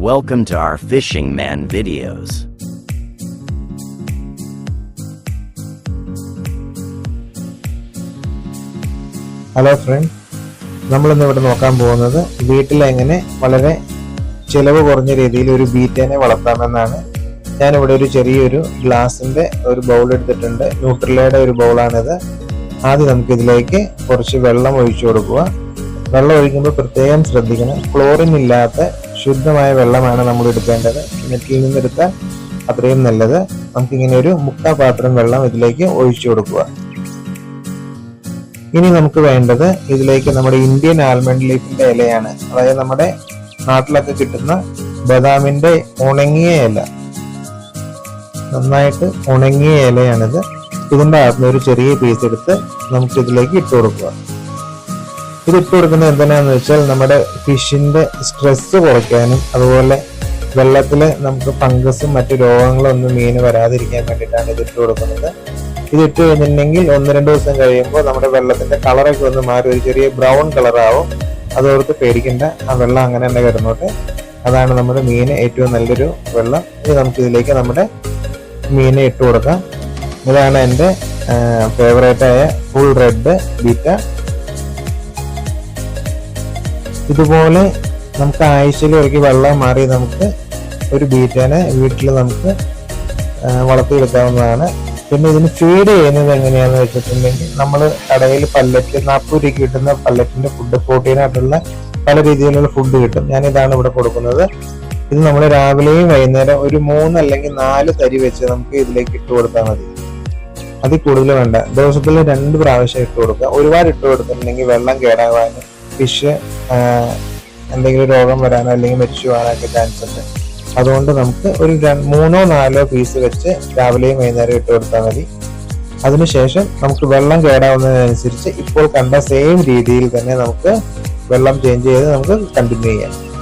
Welcome to our Fishing Man videos. Hello friend, നമ്മളിന്ന് ഇവിടെ നോക്കാൻ പോകുന്നത് വീട്ടിൽ എങ്ങനെ വളരെ ചിലവ് കുറഞ്ഞ രീതിയിൽ ഒരു ബീറ്റേനെ വളർത്താമെന്നാണ്. ഞാനിവിടെ ഒരു ചെറിയൊരു ഗ്ലാസിന്റെ ഒരു ബൗൾ എടുത്തിട്ടുണ്ട്. ന്യൂട്രിലയുടെ ഒരു ബൗളാണിത്. ആദ്യം നമുക്കിതിലേക്ക് കുറച്ച് വെള്ളം ഒഴിച്ചു കൊടുക്കുക. വെള്ളം ഒഴിക്കുമ്പോൾ പ്രത്യേകം ശ്രദ്ധിക്കണം. ക്ലോറിൻ ഇല്ലാത്ത ശുദ്ധമായ വെള്ളമാണ് നമ്മൾ എടുക്കേണ്ടത്. കിണറ്റിൽ നിന്നെടുത്താൽ അത്രയും നല്ലത്. നമുക്കിങ്ങനെ ഒരു മുക്കാ പാത്രം വെള്ളം ഇതിലേക്ക് ഒഴിച്ചു കൊടുക്കുക. ഇനി നമുക്ക് വേണ്ടത് ഇതിലേക്ക് നമ്മുടെ ഇന്ത്യൻ ആൽമണ്ട് ലീഫിന്റെ ഇലയാണ്. അതായത് നമ്മുടെ നാട്ടിലൊക്കെ കിട്ടുന്ന ബദാമിന്റെ ഉണങ്ങിയ ഇല, നന്നായിട്ട് ഉണങ്ങിയ ഇലയാണിത്. ഇതിന്റെ അകത്തുനിന്ന് ഒരു ചെറിയ പീസ് എടുത്ത് നമുക്ക് ഇതിലേക്ക് ഇട്ട് കൊടുക്കുക. ഇത് ഇട്ട് കൊടുക്കുന്നത് എന്തിനാന്ന് വെച്ചാൽ നമ്മുടെ ഫിഷിന്റെ സ്ട്രെസ് കുറയ്ക്കാനും അതുപോലെ വെള്ളത്തില് നമുക്ക് ഫംഗസും മറ്റു രോഗങ്ങളും ഒന്നും മീന് വരാതിരിക്കാൻ വേണ്ടിയിട്ടാണ് ഇത് ഇട്ട് കൊടുക്കുന്നത്. ഇത് ഇട്ട് കഴിഞ്ഞിട്ടുണ്ടെങ്കിൽ 1-2 ദിവസം കഴിയുമ്പോൾ നമ്മുടെ വെള്ളത്തിന്റെ കളറൊക്കെ ഒന്ന് മാറി ഒരു ചെറിയ ബ്രൗൺ കളറാവും. അതോർത്ത് പേടിക്കേണ്ട, ആ വെള്ളം അങ്ങനെ തന്നെ കിടന്നോട്ടെ. അതാണ് നമ്മുടെ മീന് ഏറ്റവും നല്ലൊരു വെള്ളം. ഇനി നമുക്ക് ഇതിലേക്ക് നമ്മുടെ മീനെ ഇട്ട് കൊടുക്കാം. ഇതാണ് എൻ്റെ ഫേവറേറ്റ് ആയ ഫുൾ റെഡ് ബീറ്റ. ഇതുപോലെ നമുക്ക് ആഴ്ചയിൽ ഒരിക്കൽ വെള്ളം മാറി നമുക്ക് ഒരു ബീറ്റേനെ വീട്ടിൽ നമുക്ക് വളർത്തിയെടുക്കാവുന്നതാണ്. പിന്നെ ഇതിന് ഫീഡ് ചെയ്യുന്നത് എങ്ങനെയാണെന്ന് വെച്ചിട്ടുണ്ടെങ്കിൽ നമ്മൾ കടയിൽ പല്ലറ്റ് 40 രൂപയ്ക്ക് കിട്ടുന്ന പല്ലറ്റിന്റെ ഫുഡ്, പ്രോട്ടീനായിട്ടുള്ള പല രീതിയിലുള്ള ഫുഡ് കിട്ടും. ഞാനിതാണ് ഇവിടെ കൊടുക്കുന്നത്. ഇത് നമ്മൾ രാവിലെയും വൈകുന്നേരം ഒരു 3 അല്ലെങ്കിൽ 4 തരി വെച്ച് നമുക്ക് ഇതിലേക്ക് ഇട്ട് കൊടുത്താൽ മതി. അതിൽ കൂടുതൽ വേണ്ട. ദിവസത്തിൽ 2 പ്രാവശ്യം ഇട്ട് കൊടുക്കുക. ഒരുപാട് ഇട്ട് കൊടുത്തിട്ടുണ്ടെങ്കിൽ വെള്ളം കേടാകാനും ഫിഷ് എന്തെങ്കിലും രോഗം വരാനോ അല്ലെങ്കിൽ മരിച്ചു പോകാനൊക്കെ ചാൻസ് ഉണ്ട്. അതുകൊണ്ട് നമുക്ക് ഒരു 3-4 പീസ് വെച്ച് രാവിലെയും വൈകുന്നേരം ഇട്ട് കൊടുത്താൽ മതി. അതിനുശേഷം നമുക്ക് വെള്ളം കേടാവുന്നതിനനുസരിച്ച് ഇപ്പോൾ കണ്ട സെയിം രീതിയിൽ തന്നെ നമുക്ക് വെള്ളം ചേഞ്ച് ചെയ്ത് നമുക്ക് കണ്ടിന്യൂ ചെയ്യാം.